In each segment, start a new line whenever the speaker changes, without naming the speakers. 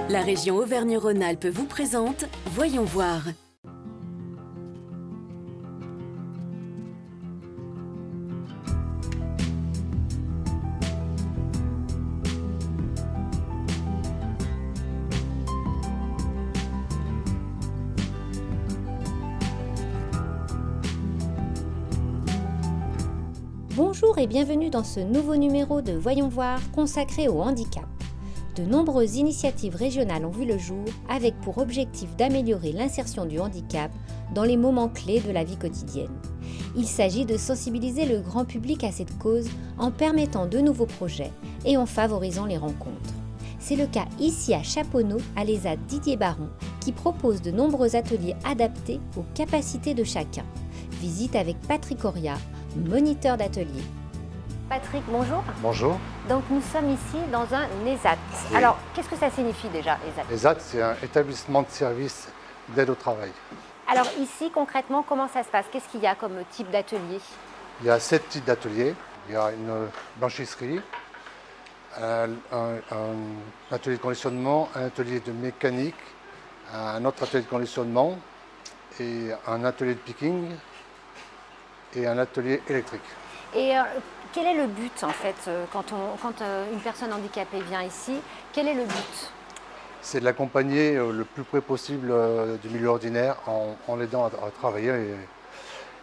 La région Auvergne-Rhône-Alpes vous présente Voyons voir.
Bonjour et bienvenue dans ce nouveau numéro de Voyons voir consacré au handicap. De nombreuses initiatives régionales ont vu le jour avec pour objectif d'améliorer l'insertion du handicap dans les moments clés de la vie quotidienne. Il s'agit de sensibiliser le grand public à cette cause en permettant de nouveaux projets et en favorisant les rencontres. C'est le cas ici à Chaponneau, à l'ESAT Didier Baron, qui propose de nombreux ateliers adaptés aux capacités de chacun. Visite avec Patrick Oria, moniteur d'atelier. Patrick, bonjour.
Bonjour.
Donc nous sommes ici dans un ESAT.
Oui.
Alors, qu'est-ce que ça signifie déjà, ESAT?
ESAT, c'est un établissement de service d'aide au travail.
Alors ici, concrètement, comment ça se passe? Qu'est-ce qu'il y a comme type d'atelier?
Il y a 7 types d'ateliers. Il y a une blanchisserie, un atelier de conditionnement, un atelier de mécanique, un autre atelier de conditionnement et un atelier de picking et un atelier électrique.
Et quel est le but en fait quand une personne handicapée vient ici? Quel est le but?
C'est de l'accompagner le plus près possible du milieu ordinaire en l'aidant à travailler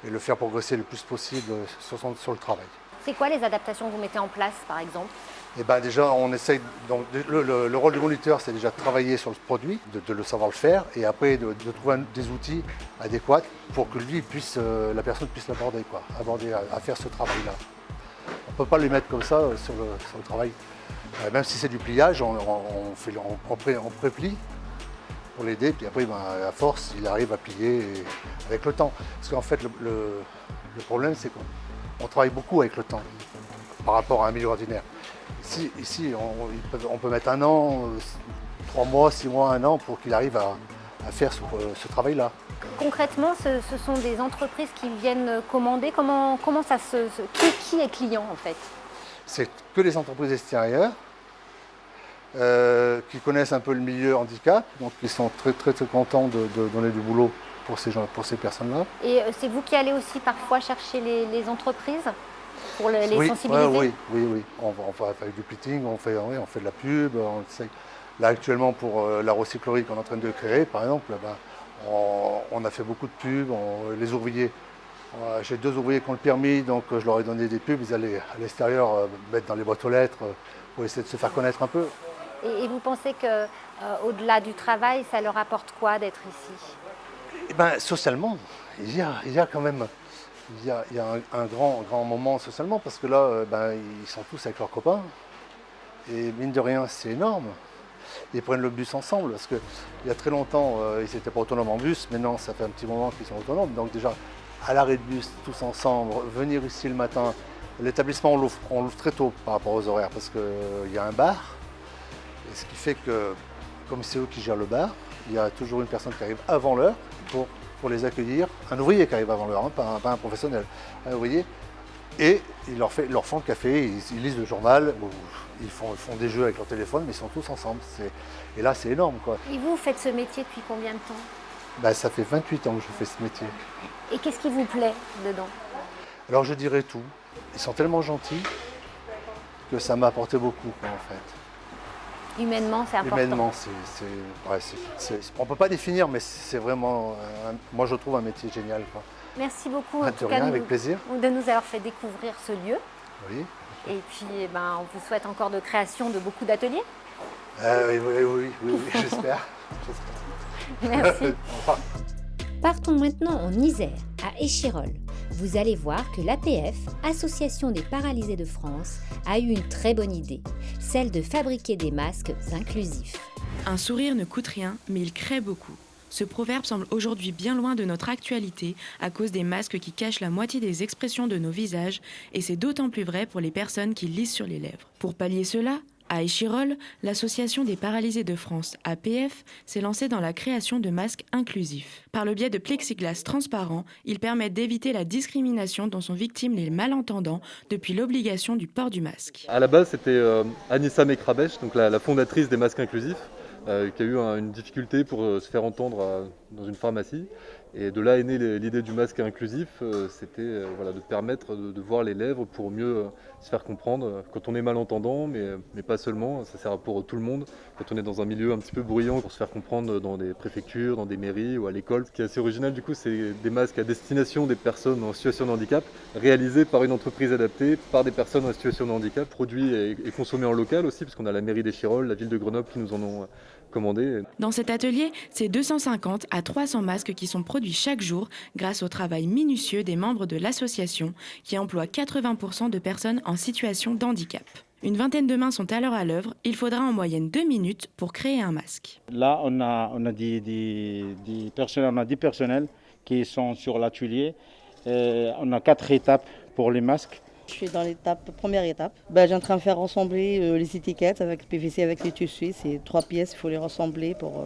et le faire progresser le plus possible sur le travail.
C'est quoi les adaptations que vous mettez en place par exemple?
Et ben déjà, on essaye. Donc, le rôle du moniteur, c'est déjà de travailler sur le produit, de le savoir le faire, et après de trouver des outils adéquats pour que lui la personne puisse l'aborder, à faire ce travail-là. On ne peut pas les mettre comme ça sur le travail. Même si c'est du pliage, on préplie pour l'aider, puis après, à force, il arrive à plier avec le temps. Parce qu'en fait, le problème, c'est qu'on travaille beaucoup avec le temps par rapport à un milieu ordinaire. Ici on peut mettre 1 an, 3 mois, 6 mois, 1 an pour qu'il arrive à faire ce travail-là.
Concrètement, ce sont des entreprises qui viennent commander. Comment ça qui est client en fait?
C'est que les entreprises extérieures qui connaissent un peu le milieu handicap, donc ils sont très contents de donner du boulot pour ces personnes-là.
Et c'est vous qui allez aussi parfois chercher les entreprises pour les sensibiliser?
Oui. On fait du pitting, on fait de la pub. Là actuellement pour la recyclerie qu'on est en train de créer, par exemple, on a fait beaucoup de pubs. Les ouvriers, j'ai 2 ouvriers qui ont le permis, donc je leur ai donné des pubs. Ils allaient à l'extérieur mettre dans les boîtes aux lettres pour essayer de se faire connaître un peu.
Et vous pensez qu'au-delà du travail, ça leur apporte quoi d'être ici?
Socialement, il y a quand même. Il y a un grand moment socialement parce que là, ils sont tous avec leurs copains et mine de rien, c'est énorme. Ils prennent le bus ensemble parce qu'il y a très longtemps, ils n'étaient pas autonomes en bus. Maintenant, ça fait un petit moment qu'ils sont autonomes. Donc déjà, à l'arrêt de bus, tous ensemble, venir ici le matin. L'établissement, on l'ouvre très tôt par rapport aux horaires parce qu'il y a un bar. Et ce qui fait que, comme c'est eux qui gèrent le bar, il y a toujours une personne qui arrive avant l'heure pour les accueillir, un ouvrier qui arrive avant l'heure, pas un professionnel, un ouvrier, et ils leur font le café, ils lisent le journal, ils font des jeux avec leur téléphone, mais ils sont tous ensemble. Et là, c'est énorme, quoi.
Et vous faites ce métier depuis combien de temps?
Ça fait 28 ans que je fais ce métier.
Et qu'est-ce qui vous plaît dedans?
Alors, je dirais tout. Ils sont tellement gentils que ça m'a apporté beaucoup, en fait.
Humainement, c'est important.
Humainement, on ne peut pas définir, mais c'est vraiment, moi je trouve un métier génial, quoi.
Merci beaucoup en
De
tout
rien,
cas
avec plaisir.
de nous avoir fait découvrir ce lieu.
Oui.
Et puis on vous souhaite encore de création de beaucoup d'ateliers.
Oui, j'espère.
Merci.
Au revoir.
Partons maintenant en Isère, à Échirolles. Vous allez voir que l'APF, Association des paralysés de France, a eu une très bonne idée, celle de fabriquer des masques inclusifs.
Un sourire ne coûte rien, mais il crée beaucoup. Ce proverbe semble aujourd'hui bien loin de notre actualité à cause des masques qui cachent la moitié des expressions de nos visages, et c'est d'autant plus vrai pour les personnes qui lisent sur les lèvres. Pour pallier cela, à Échirolles, l'Association des paralysés de France, APF, s'est lancée dans la création de masques inclusifs. Par le biais de plexiglas transparents, ils permettent d'éviter la discrimination dont sont victimes les malentendants depuis l'obligation du port du masque.
À la base, c'était Anissa Mekrabesh, donc la fondatrice des masques inclusifs. qui a eu une difficulté pour se faire entendre dans une pharmacie. Et de là est née l'idée du masque inclusif, c'était voilà, de permettre de voir les lèvres pour mieux se faire comprendre quand on est malentendant, mais pas seulement, ça sert pour tout le monde. Quand on est dans un milieu un petit peu bruyant, pour se faire comprendre dans des préfectures, dans des mairies ou à l'école. Ce qui est assez original du coup, c'est des masques à destination des personnes en situation de handicap, réalisés par une entreprise adaptée, par des personnes en situation de handicap, produits et consommés en local aussi, parce qu'on a la mairie d'Échirolles, la ville de Grenoble qui nous en ont commandé.
Dans cet atelier, c'est 250 à 300 masques qui sont produits chaque jour grâce au travail minutieux des membres de l'association qui emploie 80% de personnes en situation de handicap. Une vingtaine de mains sont alors à l'œuvre. Il faudra en moyenne 2 minutes pour créer un masque.
Là, on a 10 personnels qui sont sur l'atelier. On a 4 étapes pour les masques.
Je suis dans première étape. J'ai en train de faire ressembler les étiquettes avec le PVC, avec les tissus. C'est 3 pièces, il faut les ressembler pour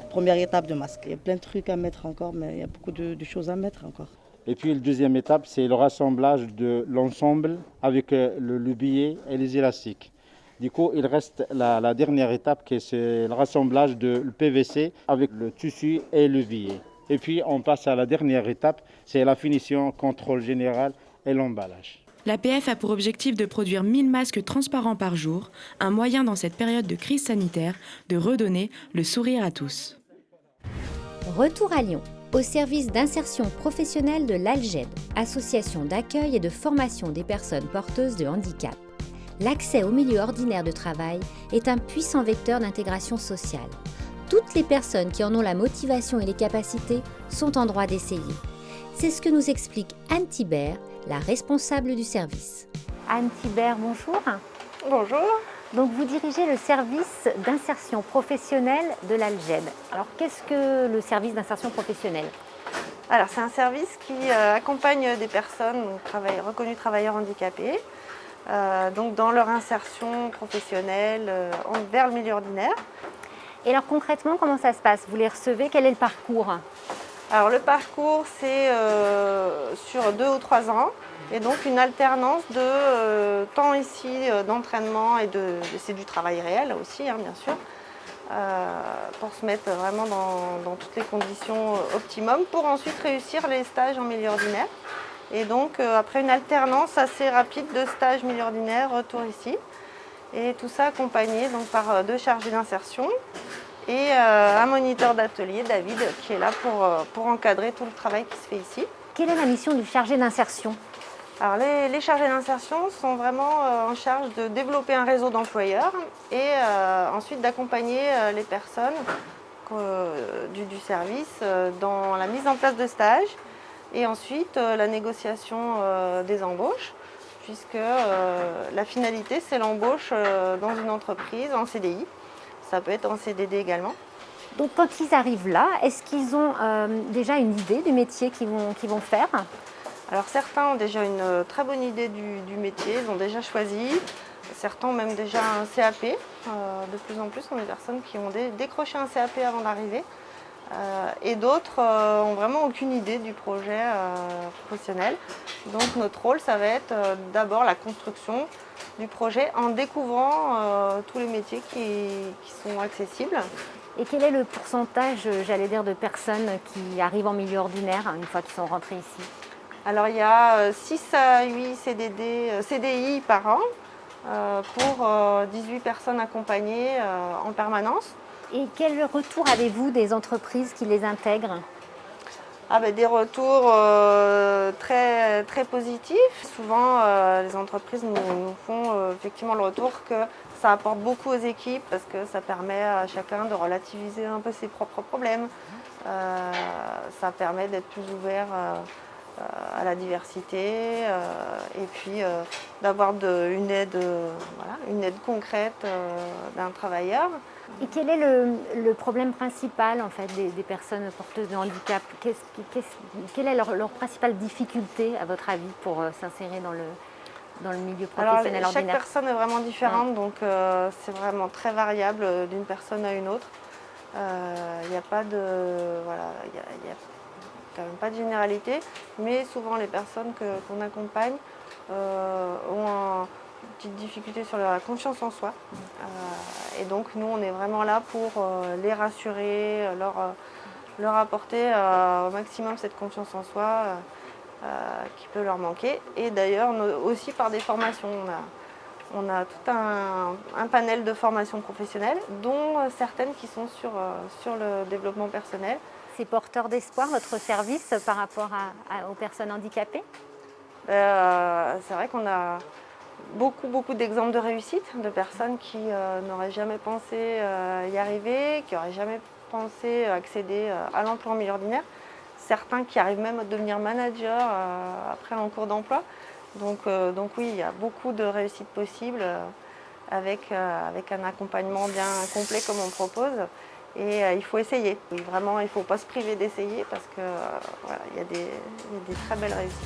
première étape de masque. Il y a plein de trucs à mettre encore, mais il y a beaucoup de choses à mettre encore.
Et puis la deuxième étape, c'est le rassemblage de l'ensemble avec le billet et les élastiques. Du coup, il reste la dernière étape, qui c'est le rassemblage de le PVC avec le tissu et le billet. Et puis on passe à la dernière étape, c'est la finition, contrôle général et l'emballage.
L'APF a pour objectif de produire 1000 masques transparents par jour, un moyen dans cette période de crise sanitaire de redonner le sourire à tous.
Retour à Lyon, au service d'insertion professionnelle de l'ALGED, association d'accueil et de formation des personnes porteuses de handicap. L'accès au milieu ordinaire de travail est un puissant vecteur d'intégration sociale. Toutes les personnes qui en ont la motivation et les capacités sont en droit d'essayer. C'est ce que nous explique Anne Thibert, la responsable du service.
Anne Thibert, bonjour.
Bonjour.
Donc vous dirigez le service d'insertion professionnelle de l'ALGED. Alors qu'est-ce que le service d'insertion professionnelle ?
Alors c'est un service qui accompagne des personnes reconnues travailleurs handicapés donc dans leur insertion professionnelle vers le milieu ordinaire.
Et alors concrètement, comment ça se passe ? Vous les recevez ? Quel est le parcours ?
Alors le parcours, c'est sur 2 ou 3 ans, et donc une alternance de temps ici d'entraînement et c'est du travail réel aussi, bien sûr, pour se mettre vraiment dans toutes les conditions optimum, pour ensuite réussir les stages en milieu ordinaire. Et donc après une alternance assez rapide de stage milieu ordinaire, retour ici, et tout ça accompagné donc, par 2 chargés d'insertion. Et un moniteur d'atelier, David, qui est là pour encadrer tout le travail qui se fait ici.
Quelle est la mission du chargé d'insertion ?
Alors les chargés d'insertion sont vraiment en charge de développer un réseau d'employeurs et ensuite d'accompagner les personnes du service dans la mise en place de stages et ensuite la négociation des embauches, puisque la finalité c'est l'embauche dans une entreprise en CDI. Ça peut être en CDD également.
Donc quand ils arrivent là, est-ce qu'ils ont déjà une idée du métier qu'ils vont faire ?
Alors certains ont déjà une très bonne idée du métier, ils ont déjà choisi. Certains ont même déjà un CAP. De plus en plus, on a des personnes qui ont décroché un CAP avant d'arriver. Et d'autres ont vraiment aucune idée du projet professionnel. Donc notre rôle, ça va être d'abord la construction du projet en découvrant tous les métiers qui sont accessibles.
Et quel est le pourcentage, j'allais dire, de personnes qui arrivent en milieu ordinaire une fois qu'ils sont rentrés ici ?
Alors il y a 6 à 8 CDI par an pour 18 personnes accompagnées en permanence.
Et quel retour avez-vous des entreprises qui les intègrent ?
Des retours très, très positifs. Souvent, les entreprises nous font effectivement le retour que ça apporte beaucoup aux équipes parce que ça permet à chacun de relativiser un peu ses propres problèmes. Ça permet d'être plus ouvert à la diversité et puis d'avoir une aide concrète d'un travailleur.
Et quel est le problème principal en fait, des personnes porteuses de handicap ? Quelle est leur principale difficulté, à votre avis, pour s'insérer dans le milieu professionnel ordinaire ?
Chaque personne est vraiment différente, donc c'est vraiment très variable d'une personne à une autre. Il n'y a pas de... il y a quand même pas de généralité, mais souvent les personnes qu'on accompagne ont petite difficulté sur la confiance en soi. Et donc nous, on est vraiment là pour les rassurer, leur apporter au maximum cette confiance en soi qui peut leur manquer. Et d'ailleurs, aussi par des formations. On a tout un panel de formations professionnelles, dont certaines qui sont sur le développement personnel.
C'est porteur d'espoir, votre service, par rapport aux personnes handicapées?
C'est vrai qu'on a beaucoup d'exemples de réussite, de personnes qui n'auraient jamais pensé y arriver, qui n'auraient jamais pensé accéder à l'emploi en milieu ordinaire. Certains qui arrivent même à devenir manager après en cours d'emploi. Donc oui, il y a beaucoup de réussites possibles avec un accompagnement bien complet comme on propose. Et il faut essayer. Oui, vraiment, il ne faut pas se priver d'essayer parce que voilà, il y a des très belles réussites.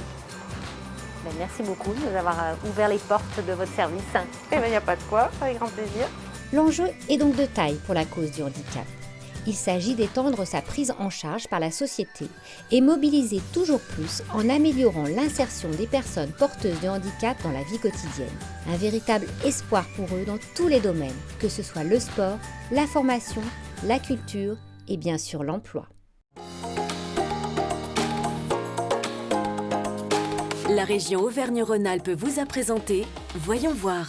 Merci beaucoup de nous avoir ouvert les portes de votre service.
Il n'y a pas de quoi, avec grand plaisir.
L'enjeu est donc de taille pour la cause du handicap. Il s'agit d'étendre sa prise en charge par la société et mobiliser toujours plus en améliorant l'insertion des personnes porteuses de handicap dans la vie quotidienne. Un véritable espoir pour eux dans tous les domaines, que ce soit le sport, la formation, la culture et bien sûr l'emploi.
La région Auvergne-Rhône-Alpes vous a présenté Voyons voir.